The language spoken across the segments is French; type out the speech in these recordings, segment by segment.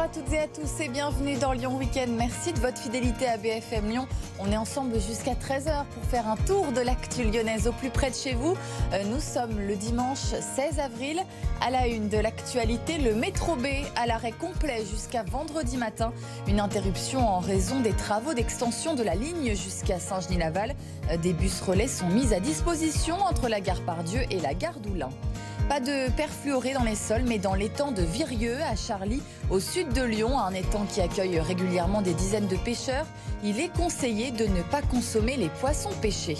à toutes et à tous et bienvenue dans Lyon Week-end. Merci de votre fidélité à BFM Lyon. On est ensemble jusqu'à 13h pour faire un tour de l'actu lyonnaise au plus près de chez vous. Nous sommes le dimanche 16 avril. À la une de l'actualité, le métro B à l'arrêt complet jusqu'à vendredi matin. Une interruption en raison des travaux d'extension de la ligne jusqu'à Saint-Genis-Laval. Des bus relais sont mis à disposition entre la gare Pardieu et la gare d'Oulin. Pas de perfluoré dans les sols, mais dans l'étang de Virieu, à Charly, au sud de Lyon, un étang qui accueille régulièrement des dizaines de pêcheurs. Il est conseillé de ne pas consommer les poissons pêchés.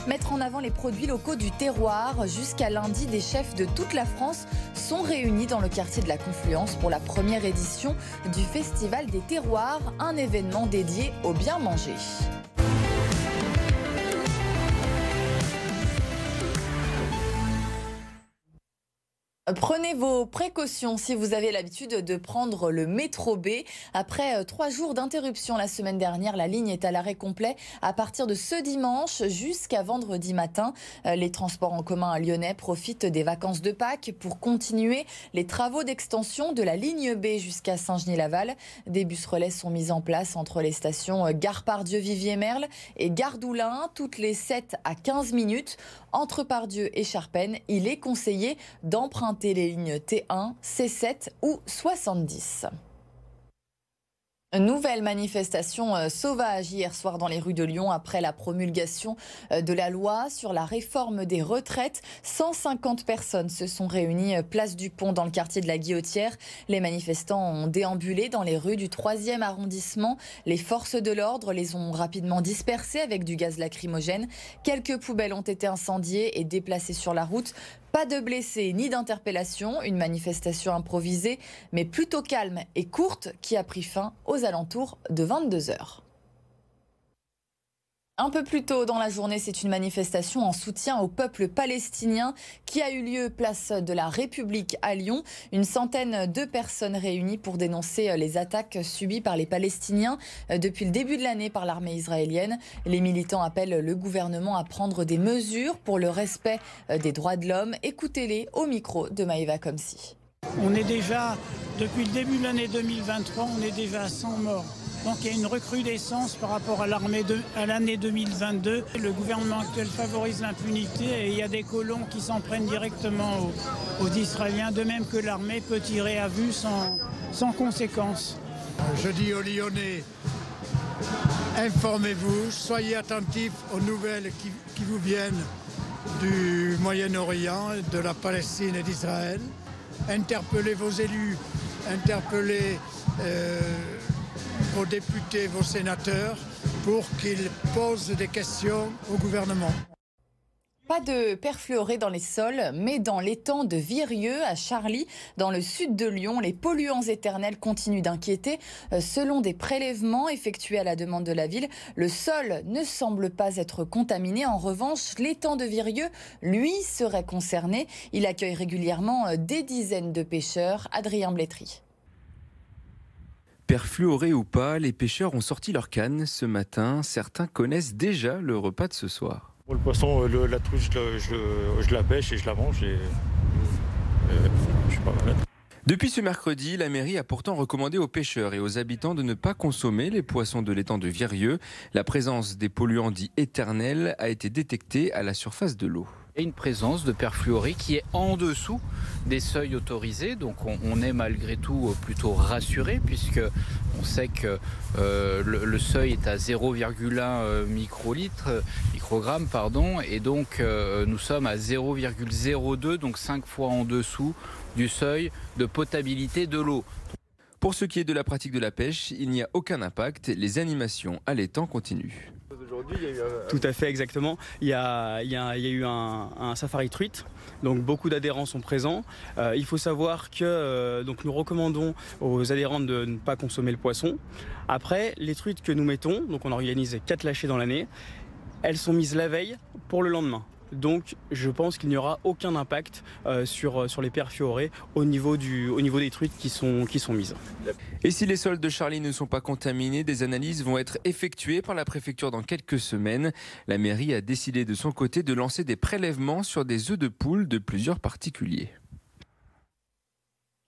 Mettre en avant les produits locaux du terroir. Jusqu'à lundi, des chefs de toute la France sont réunis dans le quartier de la Confluence pour la première édition du Festival des terroirs, un événement dédié au bien manger. Prenez vos précautions si vous avez l'habitude de prendre le métro B. Après 3 jours d'interruption la semaine dernière, la ligne est à l'arrêt complet à partir de ce dimanche jusqu'à vendredi matin. Les transports en commun lyonnais profitent des vacances de Pâques pour continuer les travaux d'extension de la ligne B jusqu'à Saint-Genis-Laval. Des bus relais sont mis en place entre les stations Gare Pardieu-Vivier-Merle et Gare d'Oulin toutes les 7 à 15 minutes. Entre Pardieu et Charpennes, il est conseillé d'emprunter les lignes T1, C7 ou 70. Nouvelle manifestation sauvage hier soir dans les rues de Lyon après la promulgation de la loi sur la réforme des retraites. 150 personnes se sont réunies place du Pont dans le quartier de la Guillotière. Les manifestants ont déambulé dans les rues du 3e arrondissement. Les forces de l'ordre les ont rapidement dispersés avec du gaz lacrymogène. Quelques poubelles ont été incendiées et déplacées sur la route. Pas de blessés ni d'interpellation, une manifestation improvisée mais plutôt calme et courte qui a pris fin aux alentours de 22h. Un peu plus tôt dans la journée, c'est une manifestation en soutien au peuple palestinien qui a eu lieu place de la République à Lyon. Une centaine de personnes réunies pour dénoncer les attaques subies par les Palestiniens depuis le début de l'année par l'armée israélienne. Les militants appellent le gouvernement à prendre des mesures pour le respect des droits de l'homme. Écoutez-les au micro de Maëva Komsi. On est déjà, depuis le début de l'année 2023, on est déjà à 100 morts. Donc il y a une recrudescence par rapport à l'année 2022. Le gouvernement actuel favorise l'impunité et il y a des colons qui s'en prennent directement aux Israéliens, de même que l'armée peut tirer à vue sans conséquence. Je dis aux Lyonnais, informez-vous, soyez attentifs aux nouvelles qui vous viennent du Moyen-Orient, de la Palestine et d'Israël. Interpellez vos élus, interpellez vos députés, vos sénateurs, pour qu'ils posent des questions au gouvernement. Pas de perfluoré dans les sols, mais dans l'étang de Virieu, à Charly, dans le sud de Lyon, les polluants éternels continuent d'inquiéter. Selon des prélèvements effectués à la demande de la ville, le sol ne semble pas être contaminé. En revanche, l'étang de Virieu, lui, serait concerné. Il accueille régulièrement des dizaines de pêcheurs. Adrien Blétry. Perfluoré ou pas, les pêcheurs ont sorti leur canne ce matin. Certains connaissent déjà le repas de ce soir. Pour le poisson, la truche, je la pêche et je la mange et je suis pas malade. Depuis ce mercredi, la mairie a pourtant recommandé aux pêcheurs et aux habitants de ne pas consommer les poissons de l'étang de Virieu. La présence des polluants dits éternels a été détectée à la surface de l'eau. Il y a une présence de perfluoré qui est en dessous des seuils autorisés, donc on est malgré tout plutôt rassuré puisque on sait que le seuil est à 0,1 microgrammes, et donc nous sommes à 0,02, donc 5 fois en dessous du seuil de potabilité de l'eau. Pour ce qui est de la pratique de la pêche, il n'y a aucun impact, les animations à l'étang continuent. Tout à fait, exactement. Il y a eu un safari truite, donc beaucoup d'adhérents sont présents. Il faut savoir que donc nous recommandons aux adhérents de ne pas consommer le poisson. Après, les truites que nous mettons, donc on organise 4 lâchers dans l'année, elles sont mises la veille pour le lendemain. Donc je pense qu'il n'y aura aucun impact sur les perfluorés au niveau des truites qui sont mises. Et si les sols de Charly ne sont pas contaminés, des analyses vont être effectuées par la préfecture dans quelques semaines. La mairie a décidé de son côté de lancer des prélèvements sur des œufs de poule de plusieurs particuliers.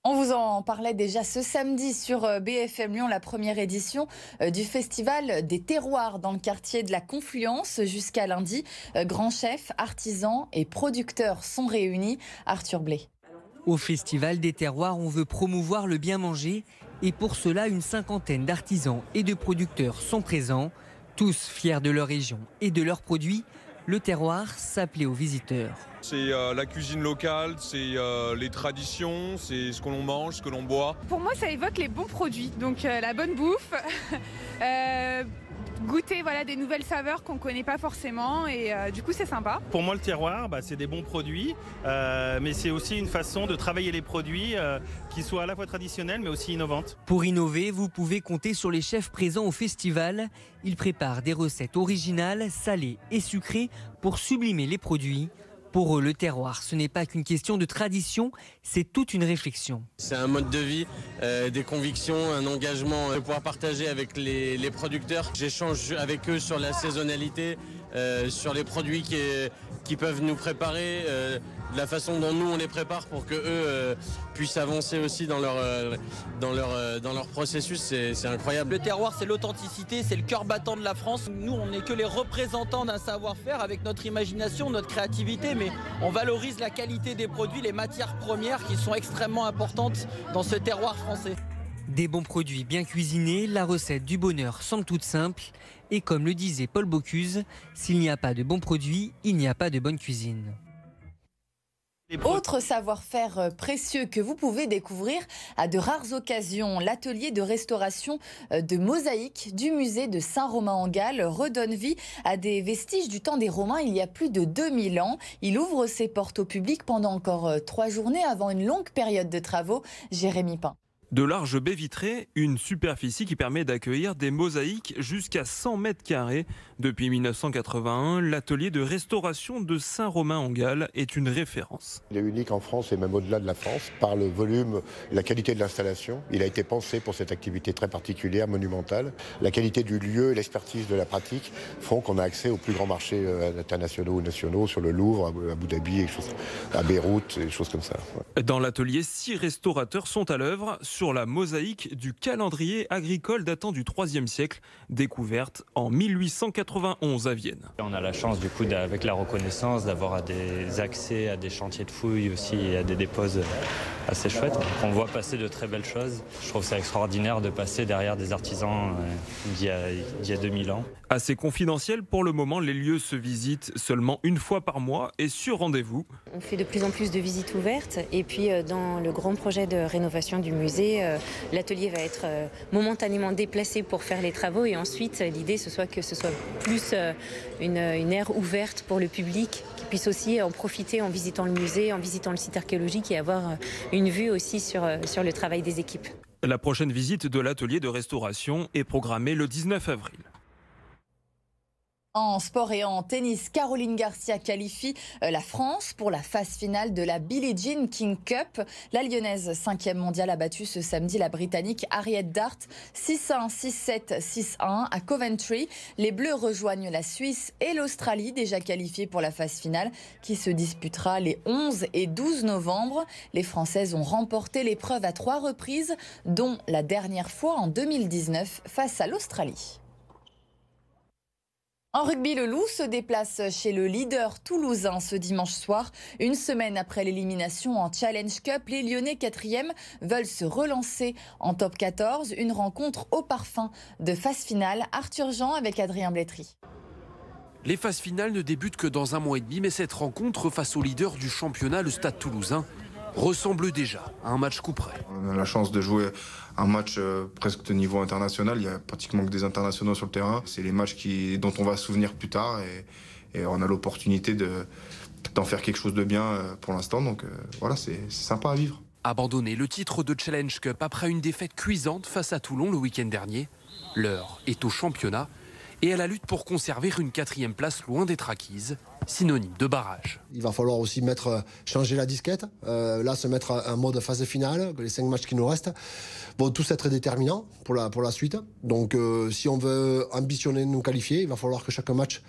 On vous en parlait déjà ce samedi sur BFM Lyon, la première édition du Festival des terroirs dans le quartier de la Confluence jusqu'à lundi. Grands chefs, artisans et producteurs sont réunis. Arthur Blé. Au Festival des terroirs, on veut promouvoir le bien manger et pour cela, une cinquantaine d'artisans et de producteurs sont présents. Tous fiers de leur région et de leurs produits, le terroir s'appelait aux visiteurs. C'est la cuisine locale, c'est les traditions, c'est ce que l'on mange, ce que l'on boit. Pour moi, ça évoque les bons produits, donc la bonne bouffe, goûter des nouvelles saveurs qu'on ne connaît pas forcément et du coup, c'est sympa. Pour moi, le terroir, c'est des bons produits, mais c'est aussi une façon de travailler les produits qui soient à la fois traditionnels mais aussi innovantes. Pour innover, vous pouvez compter sur les chefs présents au festival. Ils préparent des recettes originales, salées et sucrées pour sublimer les produits. Pour eux, le terroir, ce n'est pas qu'une question de tradition, c'est toute une réflexion. C'est un mode de vie, des convictions, un engagement de pouvoir partager avec les producteurs. J'échange avec eux sur la saisonnalité, sur les produits qui peuvent nous préparer, de la façon dont nous on les prépare pour que eux puissent avancer aussi dans leur processus, c'est incroyable. Le terroir, c'est l'authenticité, c'est le cœur battant de la France. Nous, on n'est que les représentants d'un savoir-faire avec notre imagination, notre créativité, mais on valorise la qualité des produits, les matières premières qui sont extrêmement importantes dans ce terroir français. Des bons produits bien cuisinés, la recette du bonheur semble toute simple. Et comme le disait Paul Bocuse, s'il n'y a pas de bons produits, il n'y a pas de bonne cuisine. Autre savoir-faire précieux que vous pouvez découvrir à de rares occasions, l'atelier de restauration de mosaïques du musée de Saint-Romain-en-Galles redonne vie à des vestiges du temps des Romains il y a plus de 2000 ans. Il ouvre ses portes au public pendant encore 3 journées avant une longue période de travaux. Jérémy Pain. De larges baies vitrées, une superficie qui permet d'accueillir des mosaïques jusqu'à 100 mètres carrés. Depuis 1981, l'atelier de restauration de Saint-Romain-en-Galles est une référence. Il est unique en France et même au-delà de la France par le volume et la qualité de l'installation. Il a été pensé pour cette activité très particulière, monumentale. La qualité du lieu et l'expertise de la pratique font qu'on a accès aux plus grands marchés internationaux ou nationaux, sur le Louvre, à Abu Dhabi, à Beyrouth, et des choses comme ça. Dans l'atelier, 6 restaurateurs sont à l'œuvre sur la mosaïque du calendrier agricole datant du IIIe siècle, découverte en 1891 à Vienne. On a la chance du coup, avec la reconnaissance, d'avoir des accès à des chantiers de fouilles aussi et à des déposes assez chouettes. Donc on voit passer de très belles choses. Je trouve ça extraordinaire de passer derrière des artisans d'il y a 2000 ans. Assez confidentiel pour le moment, les lieux se visitent seulement une fois par mois et sur rendez-vous. On fait de plus en plus de visites ouvertes et puis dans le grand projet de rénovation du musée, l'atelier va être momentanément déplacé pour faire les travaux et ensuite l'idée ce soit que ce soit plus une aire ouverte pour le public qui puisse aussi en profiter en visitant le musée, en visitant le site archéologique et avoir une vue aussi sur le travail des équipes. La prochaine visite de l'atelier de restauration est programmée le 19 avril. En sport et en tennis, Caroline Garcia qualifie la France pour la phase finale de la Billie Jean King Cup. La Lyonnaise, 5e mondiale, a battu ce samedi la Britannique Harriet Dart 6-1, 6-7, 6-1 à Coventry. Les Bleus rejoignent la Suisse et l'Australie, déjà qualifiées pour la phase finale, qui se disputera les 11 et 12 novembre. Les Françaises ont remporté l'épreuve à 3 reprises, dont la dernière fois en 2019 face à l'Australie. En rugby, le Loup se déplace chez le leader toulousain ce dimanche soir. Une semaine après l'élimination en Challenge Cup, les Lyonnais 4e veulent se relancer en top 14. Une rencontre au parfum de phase finale. Arthur Jean avec Adrien Blétry. Les phases finales ne débutent que dans 1 mois et demi, mais cette rencontre face au leader du championnat, le Stade Toulousain, ressemble déjà à un match coup près. On a la chance de jouer un match presque de niveau international. Il y a pratiquement que des internationaux sur le terrain. C'est les matchs dont on va se souvenir plus tard et on a l'opportunité d'en faire quelque chose de bien pour l'instant. Donc voilà, c'est sympa à vivre. Abandonner le titre de Challenge Cup après une défaite cuisante face à Toulon le week-end dernier, l'heure est au championnat et à la lutte pour conserver une 4e place loin d'être acquise, synonyme de barrage. Il va falloir aussi changer la disquette, là se mettre un mode phase finale, les 5 matchs qui nous restent vont tous être déterminants pour la suite. Donc si on veut ambitionner de nous qualifier, il va falloir que chaque match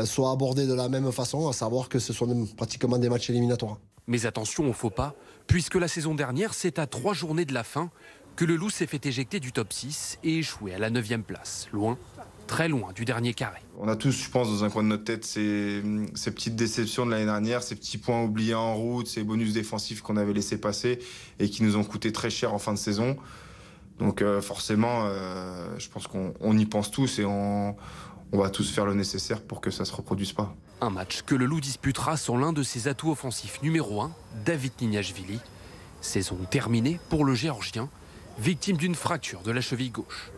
soit abordé de la même façon, à savoir que ce sont pratiquement des matchs éliminatoires. Mais attention au faux pas, puisque la saison dernière, c'est à 3 journées de la fin que le Loup s'est fait éjecter du top 6 et échoué à la 9e place. Loin, très loin du dernier carré. On a tous, je pense, dans un coin de notre tête ces petites déceptions de l'année dernière, ces petits points oubliés en route, ces bonus défensifs qu'on avait laissés passer et qui nous ont coûté très cher en fin de saison. Donc forcément, je pense qu'on y pense tous et on va tous faire le nécessaire pour que ça ne se reproduise pas. Un match que le Loup disputera sans l'un de ses atouts offensifs numéro 1, David Nignashvili. Saison terminée pour le Géorgien, victime d'une fracture de la cheville gauche.